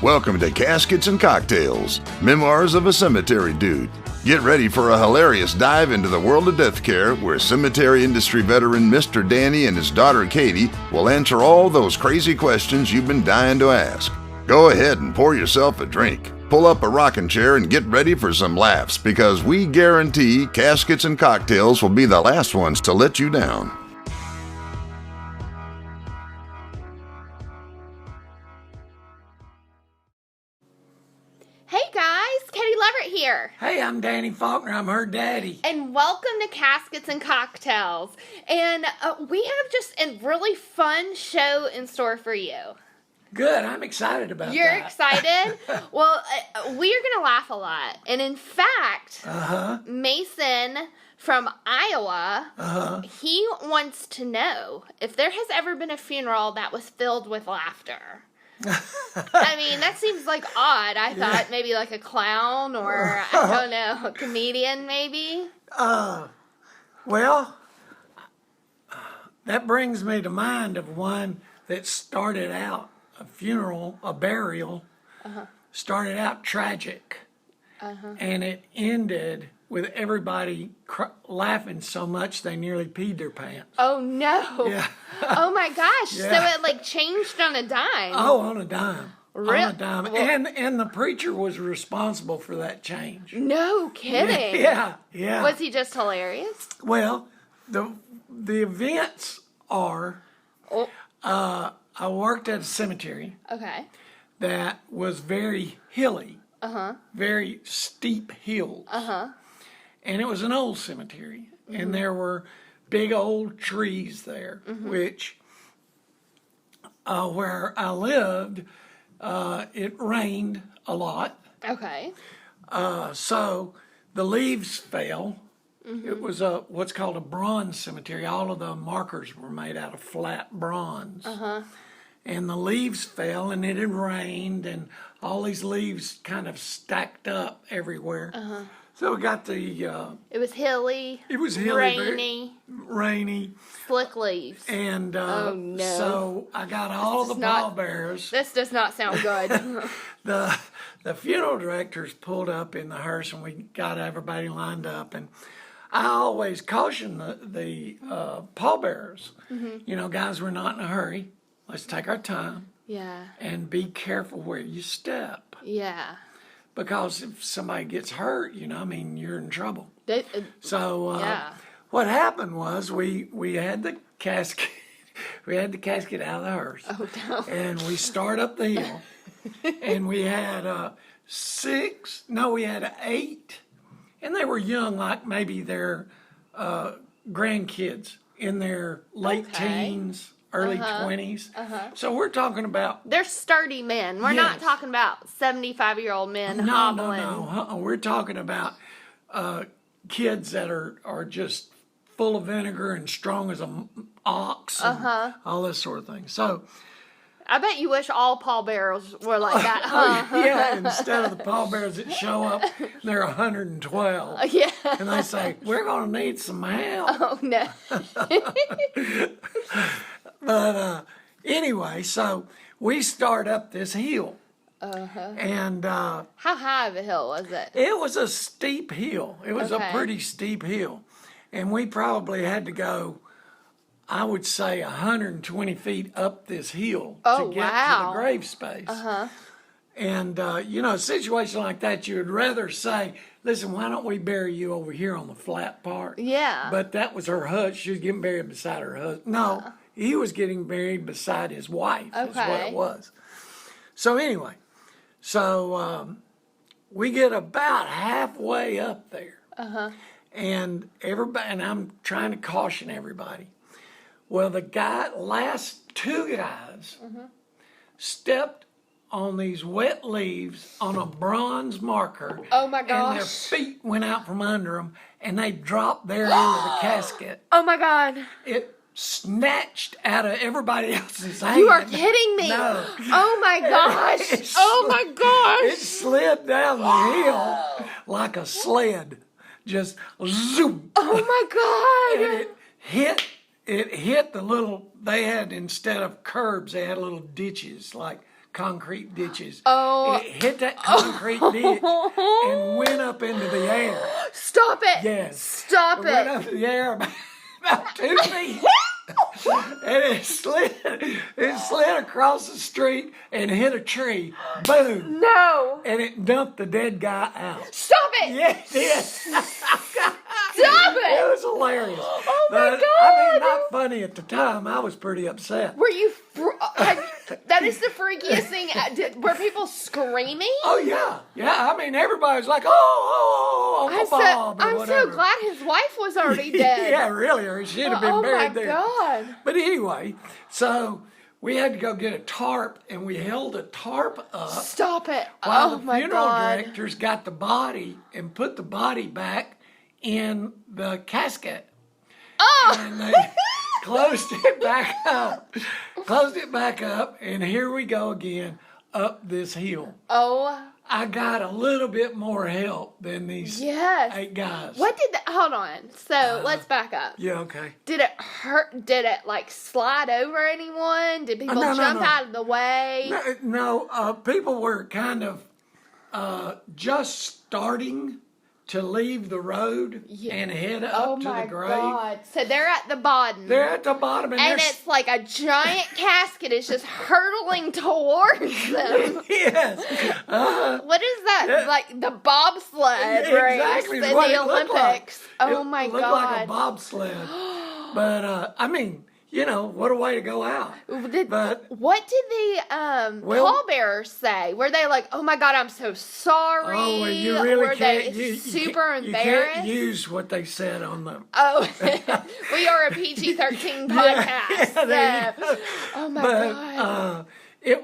Welcome to Caskets and Cocktails, Memoirs of a Cemetery Dude. Get ready for a hilarious dive into the world of death care where cemetery industry veteran Mr. Danny and his daughter Katie will answer all those crazy questions you've been dying to ask. Go ahead and pour yourself a drink, pull up a rocking chair, and get ready for some laughs because we guarantee Caskets and Cocktails will be the last ones to let you down. Hey guys, Katie Leverett here. Hey, I'm Danny Faulkner. I'm her daddy. And welcome to Caskets and Cocktails. And we have just a really fun show in store for you. Good. I'm excited about that. You're excited? Well, we are going to laugh a lot. And in fact, Mason from Iowa, he wants to know if there has ever been a funeral that was filled with laughter. I mean, that seems like odd. I thought maybe like a clown or, I don't know, a comedian maybe. Well, that brings me to mind of one that started out, a funeral, a burial, started out tragic. And it ended with everybody laughing so much they nearly peed their pants. Oh, no. Yeah. Oh, my gosh. Yeah. So it, like, changed on a dime. Oh, on a dime. Really? On a dime. Well, and the preacher was responsible for that change. no kidding. Yeah. Was he just hilarious? Well, the events are, I worked at a cemetery Okay. that was very hilly, very steep hills. And it was an old cemetery, and there were big old trees there, which, where I lived, it rained a lot. Okay. So the leaves fell. It was what's called a bronze cemetery. All of the markers were made out of flat bronze. And the leaves fell, and it had rained, and all these leaves kind of stacked up everywhere. So we got the... It was hilly. It was hilly. Rainy. Slick leaves. And oh, no. So I got all of the pallbearers. This does not sound good. The funeral directors pulled up in the hearse, and we got everybody lined up. And I always caution the pallbearers, you know, guys, we're not in a hurry. Let's take our time. Yeah. And be careful where you step. Yeah. Because if somebody gets hurt, you know, I mean, you're in trouble. So what happened was we had the casket, out of the hearse. Oh, no. And we start up the hill, and we had we had 8, and they were young, like maybe their grandkids in their late teens, early 20s. So we're talking about... They're sturdy men. We're not talking about 75-year-old men hobbling. No. We're talking about kids that are just full of vinegar and strong as an ox and all this sort of thing. So... I bet you wish all pallbearers were like that, huh? Yeah, instead of the pallbearers that show up, they're 112. Yeah. And they say, we're going to need some help. Oh, no. But anyway, so we start up this hill. And how high of a hill was it? it was a steep hill. It was a pretty steep hill. And we probably had to go, I would say, 120 feet up this hill to get to the grave space. And, you know, a situation like that, you would rather say, listen, why don't we bury you over here on the flat part? Yeah. But that was her husband. She was getting buried beside her husband. No, he was getting buried beside his wife is what it was. So anyway, we get about halfway up there. And everybody, and I'm trying to caution everybody. Well, the last 2 guys stepped on these wet leaves on a bronze marker. Oh, my gosh. And their feet went out from under them, and they dropped there into the casket. Oh, my God. It snatched out of everybody else's hand. You are kidding me. No. Oh, my gosh. Oh, my gosh. It slid down the hill like a sled. Just zoom. Oh, my God. And it hit the little, they had, instead of curbs, they had little ditches, like concrete ditches. Oh. It hit that concrete ditch and went up into the air. Stop it. Yes. Stop it. Went up in the air about 2 feet. And it slid across the street and hit a tree. Boom. No. And it dumped the dead guy out. Stop it. Yeah, it did. Stop it. It was hilarious. Oh my But, God. I mean, not funny at the time. I was pretty upset. Were you? That is the freakiest thing. Were people screaming? Oh yeah, yeah. I mean, everybody was like, "Oh, Uncle Bob," or I'm whatever. so glad his wife was already dead. Yeah, really, or she should have been buried there. Oh my God. But anyway, so we had to go get a tarp, and we held a tarp up. Stop it. While Oh the my funeral God. directors got the body and put the body back in the casket. Oh. And they closed it back up. Closed it back up, and here we go again up this hill. Oh. I got a little bit more help than these Yes. 8 guys. What did that? Hold on. So let's back up. Yeah, okay. Did it hurt? Did it like slide over anyone? Did people jump out of the way? No, people were kind of just starting to leave the road and head up to the grave. Oh my God. So they're at the bottom. They're at the bottom, and it's like a giant casket is just hurtling towards them. Yes. What is that? Like the bobsled race Exactly in what the it looked Olympics. like. Oh my It looked God. like a bobsled. But, I mean, you know, what a way to go out. What did the pallbearers say? Were they like, "Oh my God, I'm so sorry"? Oh, well, you really were can't. they You super can't, embarrassed? You can't use what they said on them. Oh, we are a PG-13 podcast. There you go. Oh my But God. it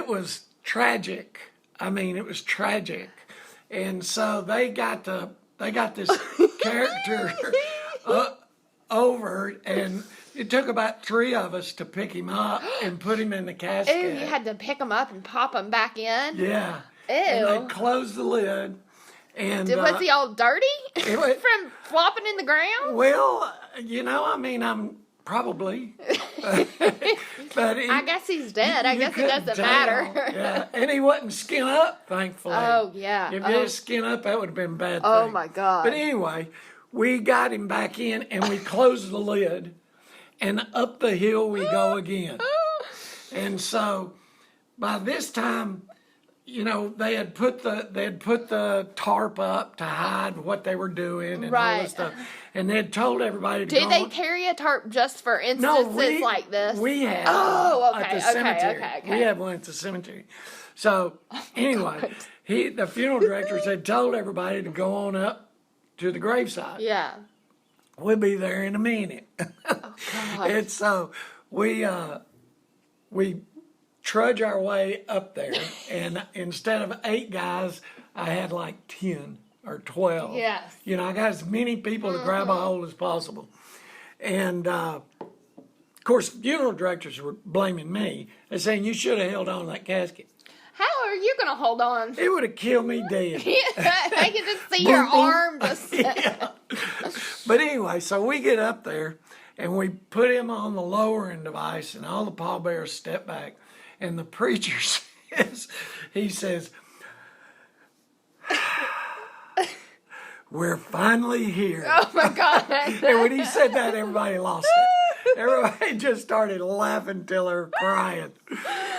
was tragic. I mean, it was tragic, and so they got this character over, and it took about 3 of us to pick him up and put him in the casket. Ew, you had to pick them up and pop them back in? Yeah. Ew. And they closed the lid. And Was he all dirty was- from flopping in the ground? well, you know, I mean, I'm probably. But I guess he's dead. I you guess it couldn't doesn't tell. matter. Yeah. And he wasn't skin up, thankfully. Oh, yeah. If he was skin up, that would have been a bad thing. Oh, my God. But anyway, we got him back in, and we closed the lid, and up the hill we go again. And so by this time, you know, they had put the tarp up to hide what they were doing and all this stuff. And they had told everybody to go Did they on. carry a tarp just for instances like this? We had okay, at the cemetery. okay. We had one at the cemetery. So anyway, the funeral directors had told everybody to go on up to the graveside. Yeah. We'll be there in a minute. Oh, God. And so we trudge our way up there, and instead of 8 guys, I had like 10 or 12. Yes. You know, I got as many people to grab a hold as possible. And, of course, funeral directors were blaming me. They're saying, "You should have held on to that casket. How are you going to hold on? It would have killed me dead." I can just see your arm just... Yeah. But anyway, so we get up there, and we put him on the lowering device, and all the pallbearers step back. And the preacher says, "We're finally here." Oh, my God. And when he said that, everybody lost it. Everybody just started laughing till they were crying.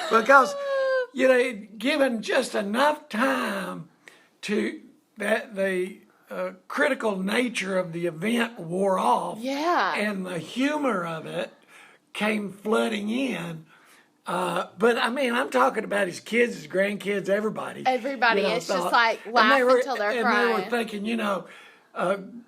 Because, you know, given just enough time to that the critical nature of the event wore off. Yeah. And the humor of it came flooding in. But I mean, I'm talking about his kids, his grandkids, everybody. Everybody, you know, it's just like laughing until they're crying. And they were thinking, you know,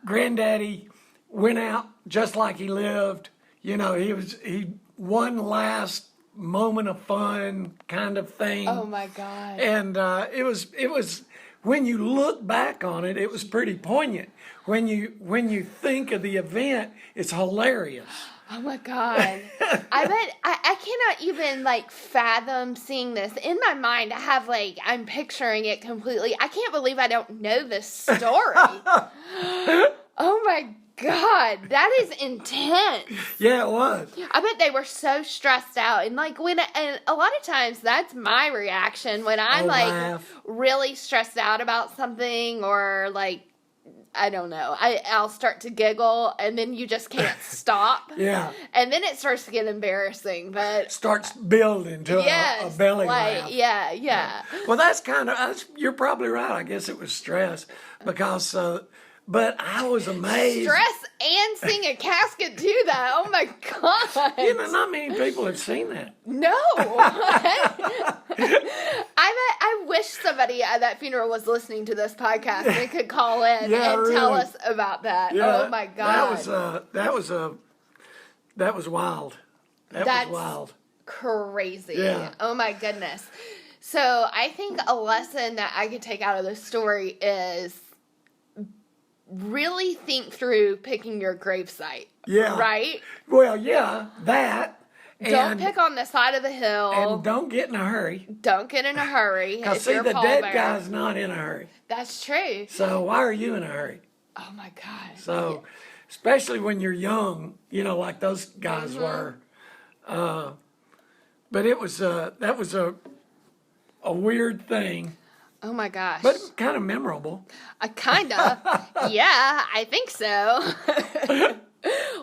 Granddaddy went out just like he lived. You know, he one last moment of fun kind of thing. Oh my God! And it was when you look back on it, it was pretty poignant. When you think of the event, it's hilarious. Oh my God. I bet I cannot even like fathom seeing this. In my mind, I'm picturing it completely. I can't believe I don't know this story. Oh my God, that is intense. Yeah, it was. I bet they were so stressed out. And like and a lot of times that's my reaction when I'm really stressed out about something, or like, I don't know, I'll start to giggle and then you just can't stop. Yeah. And then it starts to get embarrassing, but starts building to a belly laugh. Yeah. Well, that's you're probably right. I guess it was stress because, but I was amazed. Stress and sing a casket to that. Oh my God. You know, not many people have seen that. No. I wish somebody at that funeral was listening to this podcast and could call in and tell us about that. Yeah, oh my God. That was wild. That's wild. Crazy. Yeah. Oh my goodness. So I think a lesson that I could take out of this story is really think through picking your gravesite. Yeah. Right? Well, yeah, that. Don't pick on the side of the hill. And don't get in a hurry. Don't get in a hurry. Because see, the dead guy's not in a hurry. That's true. So why are you in a hurry? Oh my God. So, especially when you're young, you know, like those guys were. But it was that was a weird thing. Oh my gosh. But kind of memorable. Kinda. Yeah, I think so.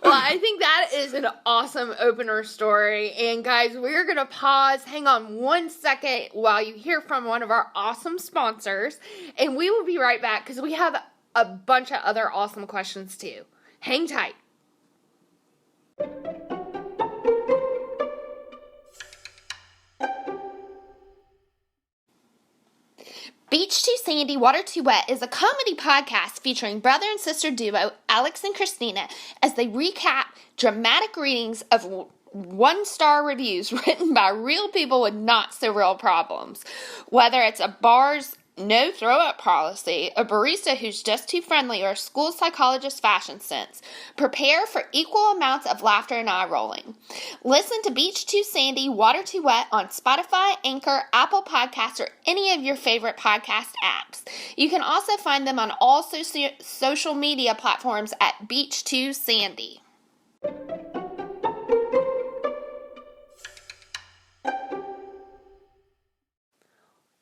Well, I think that is an awesome opener story. And guys, we're going to pause. Hang on 1 second while you hear from one of our awesome sponsors. And we will be right back because we have a bunch of other awesome questions too. Hang tight. Beach Too Sandy, Water Too Wet is a comedy podcast featuring brother and sister duo Alex and Christina as they recap dramatic readings of one-star reviews written by real people with not-so-real problems. Whether it's a bar's no throw-up policy, a barista who's just too friendly, or a school psychologist's fashion sense, prepare for equal amounts of laughter and eye-rolling. Listen to Beach Too Sandy, Water Too Wet on Spotify, Anchor, Apple Podcasts, or any of your favorite podcast apps. You can also find them on all social media platforms at Beach Too Sandy.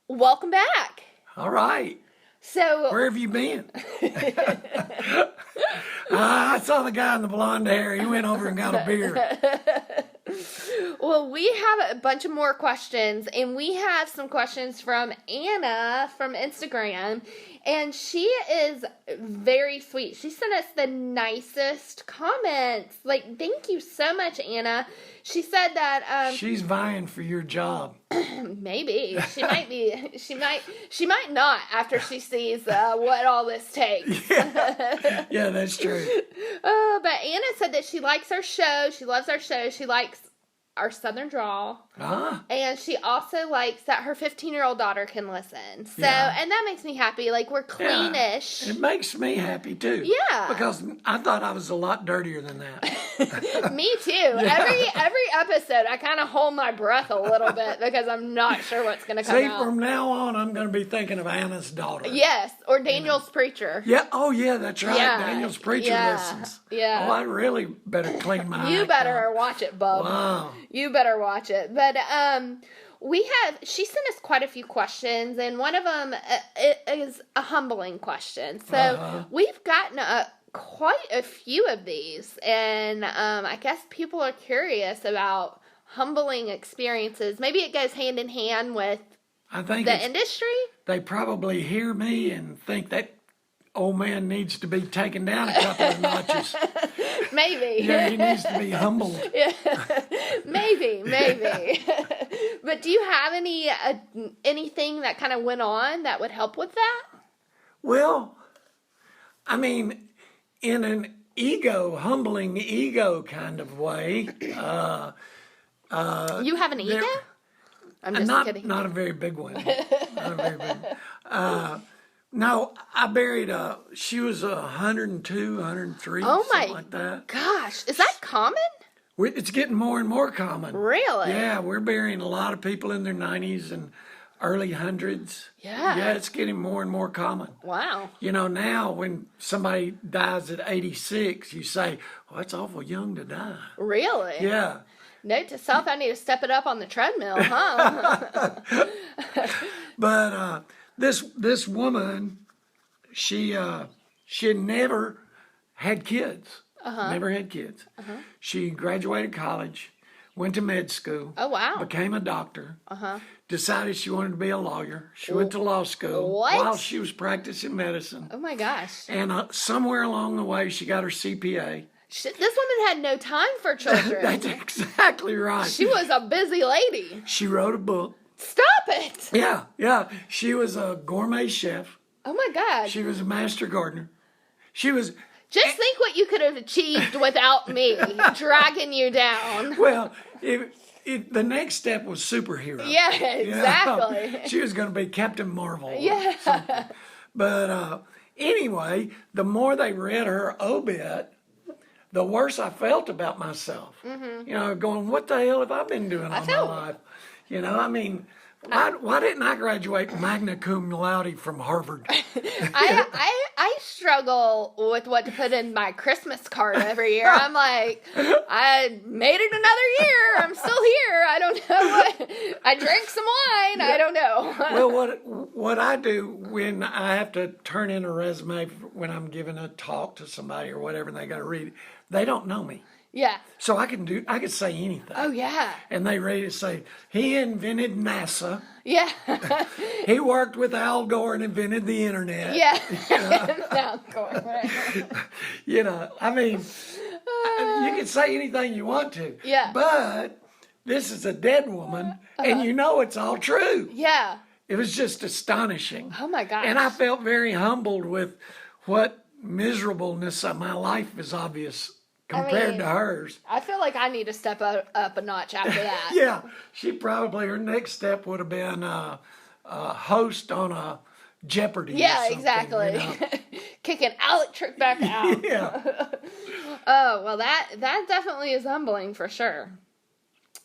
Welcome back. All right. So where have you been? I saw the guy in the blonde hair. He went over and got a beer. Well, we have a bunch of more questions, and we have some questions from Anna from Instagram, and she is very sweet. She sent us the nicest comments. Like, thank you so much, Anna. She said that she's vying for your job. Maybe she might be. She might not after she sees what all this takes. Yeah, that's true. But Anna said that she likes our show. She loves our show. She likes our Southern drawl. And she also likes that her 15-year-old daughter can listen. So, and that makes me happy. Like, we're cleanish. It makes me happy, too. Yeah. Because I thought I was a lot dirtier than that. Me, too. Yeah. Every episode, I kind of hold my breath a little bit because I'm not sure what's going to come out. See, from now on, I'm going to be thinking of Anna's daughter. Yes, or Daniel's preacher. Yeah, oh, yeah, that's right. Yeah. Daniel's preacher listens. Yeah. Oh, I really better clean my You better watch it, bub. Wow. You better watch it. But she sent us quite a few questions, and one of them is a humbling question. So we've gotten quite a few of these, and I guess people are curious about humbling experiences. Maybe it goes hand in hand with the industry. They probably hear me and think that old man needs to be taken down a couple of notches. Maybe. Yeah, he needs to be humbled. Yeah. Maybe. But do you have anything that kind of went on that would help with that? Well, I mean, in an humbling ego kind of way. You have an ego? I'm just kidding. Not a very big one. Not a very big one. No, I buried she was 102, 103, something like that. Gosh, is that common? It's getting more and more common. Really? Yeah, we're burying a lot of people in their 90s and early hundreds. Yeah. Yeah, it's getting more and more common. Wow. Now when somebody dies at 86, you say, well, that's awful young to die. Really? Yeah. Note to self, I need to step it up on the treadmill, huh? But this woman, she had never had kids. Never had kids. She graduated college, went to med school. Oh, wow. Became a doctor. Decided she wanted to be a lawyer. She went to law school What? while she was practicing medicine. Oh, my gosh. And somewhere along the way, she got her CPA. This woman had no time for children. That's exactly right. She was a busy lady. She wrote a book. Stop it. Yeah. She was a gourmet chef. Oh, my God. She was a master gardener. She was... Just think what you could have achieved without me dragging you down. Well, the next step was superhero. Yeah, exactly. She was going to be Captain Marvel. Yeah. But anyway, the more they read her obit, the worse I felt about myself. Going, what the hell have I been doing all my life? Why didn't I graduate magna cum laude from Harvard? I struggle with what to put in my Christmas card every year. I'm like, I made it another year. I'm still here. I don't know what. I drank some wine. I don't know. Well, what I do when I have to turn in a resume when I'm giving a talk to somebody or whatever, and they got to read it, they don't know me. Yeah. So I could say anything. Oh, yeah. And they read it, say, he invented NASA. Yeah. He worked with Al Gore and invented the internet. Yeah. Al Gore, right. You can say anything you want to. Yeah. But this is a dead woman, and it's all true. Yeah. It was just astonishing. Oh, my gosh. And I felt very humbled with what miserableness of my life is obvious compared to hers. I feel like I need to step up a notch after that. Yeah, her next step would have been a host on a Jeopardy. Yeah, exactly. Kicking Alec Trick back out. Yeah. Oh, well, that definitely is humbling for sure.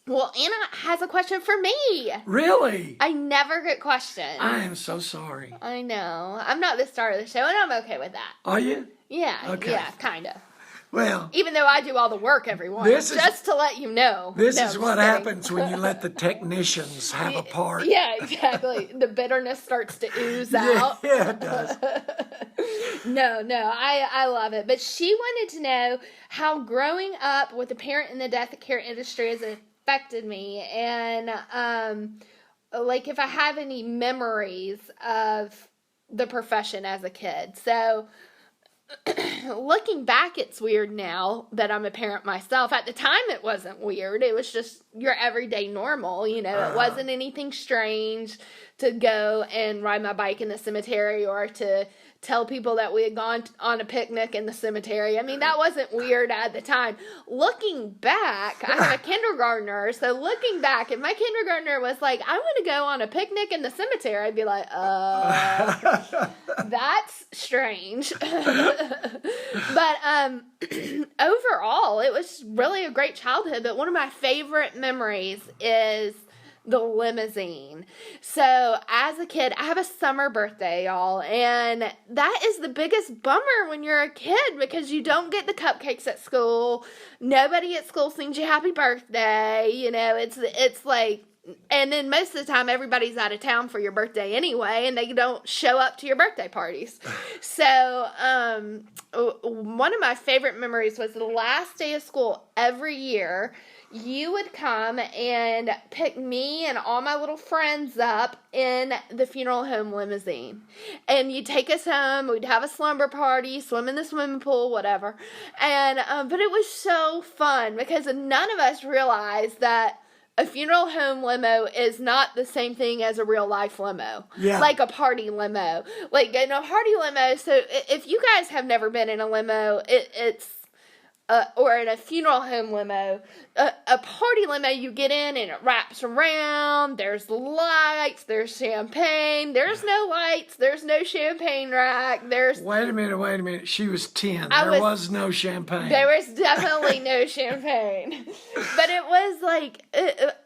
Well, Anna has a question for me. Really? I never get questions. I am so sorry. I know. I'm not the star of the show, and I'm okay with that. Are you? Yeah. Okay. Yeah, kind of. Well, even though I do all the work, everyone, just to let you know. This is what happens when you let the technicians have a part. Yeah, exactly. The bitterness starts to ooze out. Yeah, it does. No, I love it. But she wanted to know how growing up with a parent in the death care industry has affected me, and like if I have any memories of the profession as a kid. So looking back, it's weird now that I'm a parent myself. At the time, it wasn't weird. It was just your everyday normal, It wasn't anything strange to go and ride my bike in the cemetery or to tell people that we had gone on a picnic in the cemetery. I mean, that wasn't weird at the time. Looking back, I have a kindergartner, so looking back, if my kindergartner was like, I want to go on a picnic in the cemetery, I'd be like, that's strange. But overall, it was really a great childhood, but one of my favorite memories is the limousine. So as a kid, I have a summer birthday, y'all, and that is the biggest bummer when you're a kid because you don't get the cupcakes at school. Nobody at school sings you happy birthday. It's like, and then most of the time everybody's out of town for your birthday anyway, and they don't show up to your birthday parties. So one of my favorite memories was the last day of school every year. You would come and pick me and all my little friends up in the funeral home limousine. And you'd take us home, we'd have a slumber party, swim in the swimming pool, whatever. And but it was so fun because none of us realized that a funeral home limo is not the same thing as a real life limo. Yeah. Like a party limo. Like in a party limo, so if you guys have never been in a limo, it's or in a funeral home limo, a party limo, you get in and it wraps around, there's lights, there's champagne, there's no lights, there's no champagne rack, Wait a minute, she was 10, there was no champagne. There was definitely no champagne. But it was like,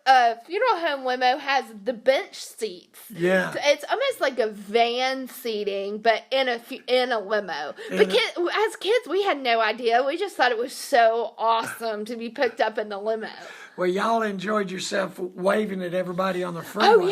a funeral home limo has the bench seats. Yeah. It's almost like a van seating, but in a limo. But as kids, we had no idea. We just thought it was so awesome to be picked up in the limo. Well, y'all enjoyed yourself waving at everybody on the freeway. Oh,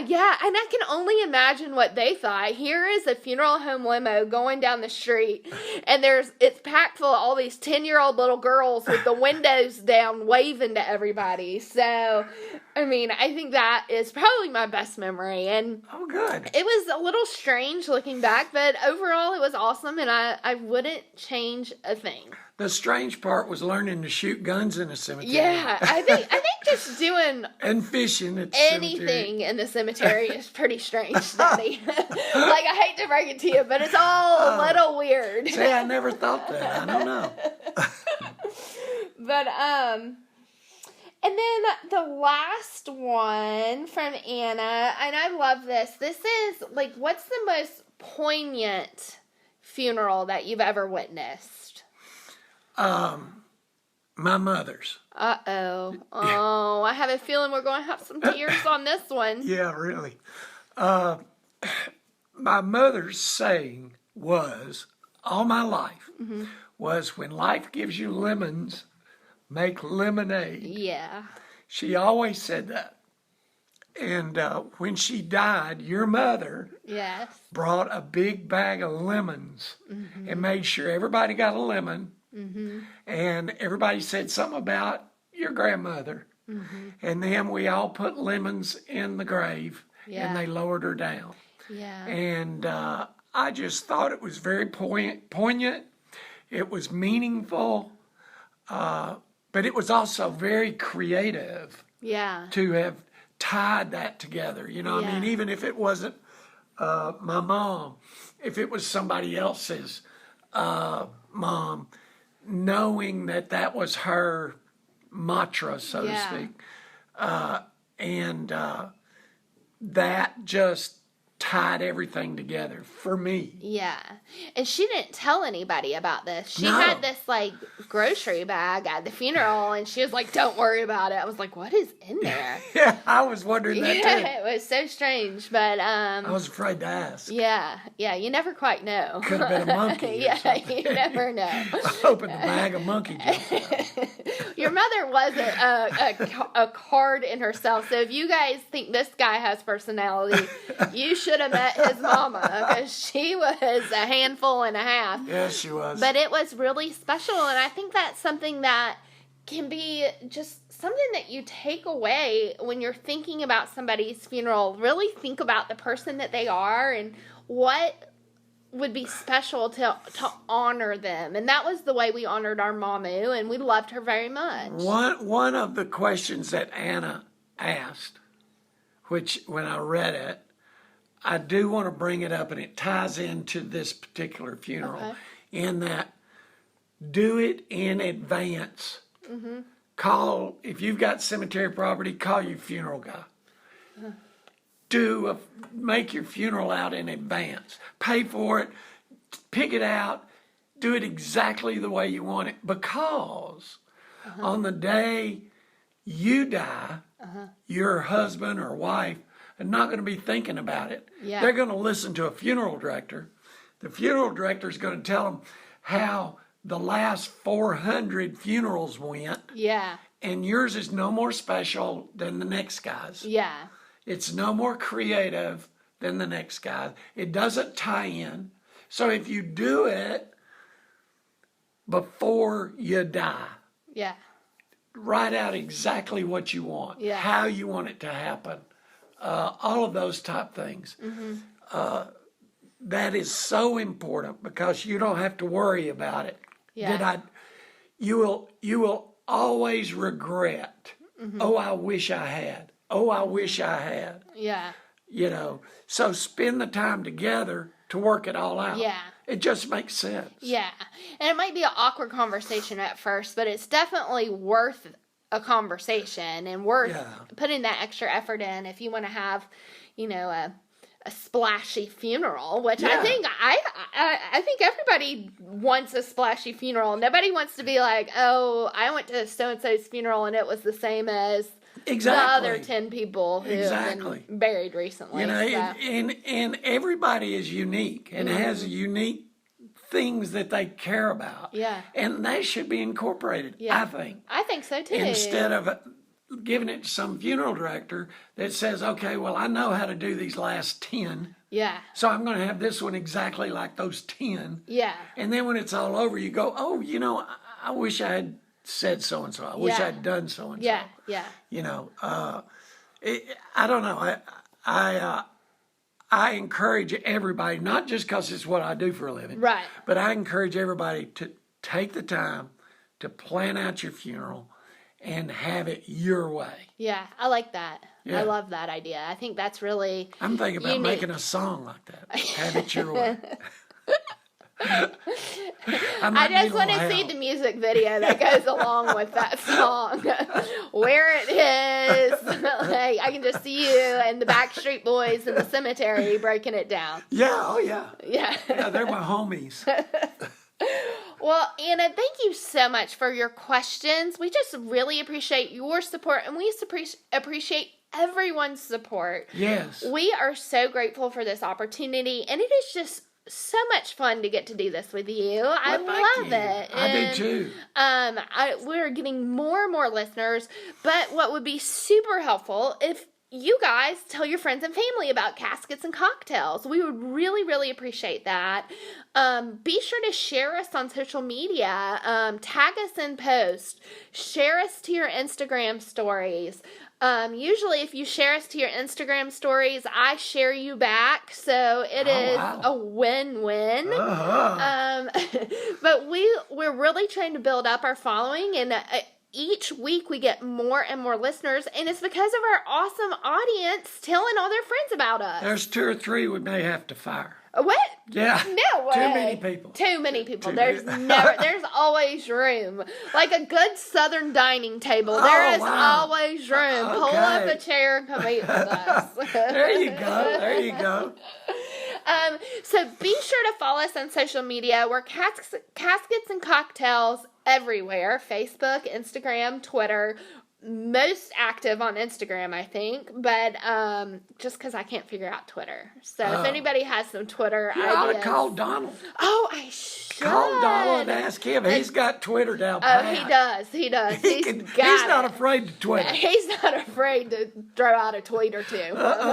yeah. And I can only imagine what they thought. Here is a funeral home limo going down the street, and it's packed full of all these 10-year-old little girls with the windows down waving to everybody. So, I mean, I think that is probably my best memory. And oh, good. It was a little strange looking back, but overall it was awesome, and I wouldn't change a thing. The strange part was learning to shoot guns in a cemetery. Yeah, I think just doing and fishing at the anything cemetery. in the cemetery is pretty strange, Daddy. Like, I hate to break it to you, but it's all a little weird. See, I never thought that. I don't know. But and then the last one from Anna, and I love this. This is like, what's the most poignant funeral that you've ever witnessed? My mother's. Uh-oh. Oh, I have a feeling we're going to have some tears on this one. Yeah, really. My mother's saying was, all my life, was when life gives you lemons, make lemonade. Yeah. She always said that. And when she died, your mother brought a big bag of lemons and made sure everybody got a lemon. And everybody said something about your grandmother. And then we all put lemons in the grave, and they lowered her down. Yeah. And I just thought it was very poignant. It was meaningful, but it was also very creative. Yeah. To have tied that together, you know. I mean, even if it wasn't my mom, if it was somebody else's mom, knowing that was her mantra, so to speak, and that just tied everything together for me. Yeah. And she didn't tell anybody about this. She had this, like, grocery bag at the funeral, and she was like, don't worry about it. I was like, what is in there? Yeah, I was wondering that too. Yeah, it was so strange, but I was afraid to ask. Yeah, you never quite know. Could have been a monkey. Yeah, you never know. I opened the bag of monkey jumps out. Your mother was a card in herself, so if you guys think this guy has personality, you should have met his mama, because she was a handful and a half. Yes, she was. But it was really special, and I think that's something that can be just something that you take away when you're thinking about somebody's funeral. Really think about the person that they are and what would be special to honor them. And that was the way we honored our mamu, and we loved her very much. One of the questions that Anna asked, which when I read it, I do want to bring it up, and it ties into this particular funeral, in that do it in advance. Call, if you've got cemetery property, call your funeral guy. Make your funeral out in advance. Pay for it, pick it out, do it exactly the way you want it, because on the day you die, your husband or wife are not going to be thinking about it. Yeah. They're going to listen to a funeral director. The funeral director is going to tell them how the last 400 funerals went. Yeah. And yours is no more special than the next guy's. Yeah. It's no more creative than the next guy. It doesn't tie in. So if you do it before you die, write out exactly what you want, how you want it to happen. All of those type things. That is so important, because you don't have to worry about it. You will always regret. Oh, I wish I had. Oh, I wish I had. Yeah. You know, so spend the time together to work it all out. Yeah. It just makes sense. Yeah. And it might be an awkward conversation at first, but it's definitely worth a conversation and worth putting that extra effort in if you want to have, you know, a splashy funeral, which I think I think everybody wants a splashy funeral. Nobody wants to be like, oh, I went to so-and-so's funeral and it was the same as exactly. the other 10 people who have been buried recently. You know, and everybody is unique and has unique things that they care about. Yeah. And they should be incorporated, I think. I think so too. Instead of giving it to some funeral director that says, okay, well, I know how to do these last 10. Yeah. So I'm going to have this one exactly like those 10. Yeah. And then when it's all over, you go, oh, you know, I wish I had said so-and-so. I wish I'd done so-and-so. Yeah, yeah. You know, I don't know. I encourage everybody, not just because it's what I do for a living, right? But I encourage everybody to take the time to plan out your funeral and have it your way. Yeah, I like that. Yeah. I love that idea. I think that's really I'm thinking about making a song like that. Have it your way. I just want to see the music video that goes along with that song. Where it is. Like, I can just see you and the Backstreet Boys in the cemetery breaking it down. Yeah, oh yeah. Yeah. Yeah, they're my homies. Well, Anna, thank you so much for your questions. We just really appreciate your support, and we appreciate everyone's support. Yes. We are so grateful for this opportunity, and it is just so much fun to get to do this with you. Well, I love it. I do too. We're getting more and more listeners, but what would be super helpful if you guys tell your friends and family about Caskets and Cocktails. We would really, really appreciate that. Be sure to share us on social media. Tag us in posts. Share us to your Instagram stories. Usually if you share us to your Instagram stories, I share you back. So it is a win-win. But we're really trying to build up our following, and each week we get more and more listeners, and it's because of our awesome audience telling all their friends about us. There's 2 or 3 we may have to fire. What? Yeah. No way. Too many people. Too many people. There's always room. Like a good Southern dining table. There is always room. Okay. Pull up a chair and come eat with us. There you go. There you go. So be sure to follow us on social media. We're Caskets and Cocktails everywhere. Facebook, Instagram, Twitter. Most active on Instagram, I think, but just because I can't figure out Twitter. So if anybody has some Twitter ideas. You ought to call Donald. Oh, I should. Call Donald and ask him. He's got Twitter down pat. Oh, he does. He's not afraid to tweet. He's not afraid to throw out a tweet or two. But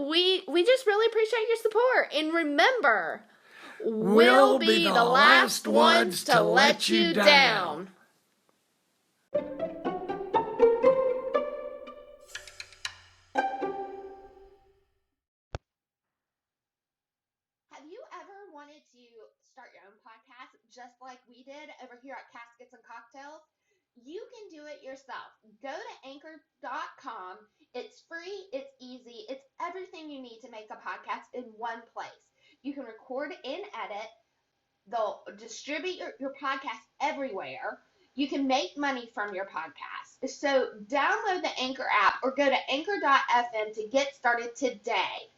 we just really appreciate your support. And remember, we'll be the last ones to let you down. Have you ever wanted to start your own podcast just like we did over here at Caskets and Cocktails? You can do it yourself. Go to anchor.com. It's free, it's easy, it's everything you need to make a podcast in one place. You can record and edit. They'll distribute your podcast everywhere. You can make money from your podcast. So download the Anchor app or go to anchor.fm to get started today.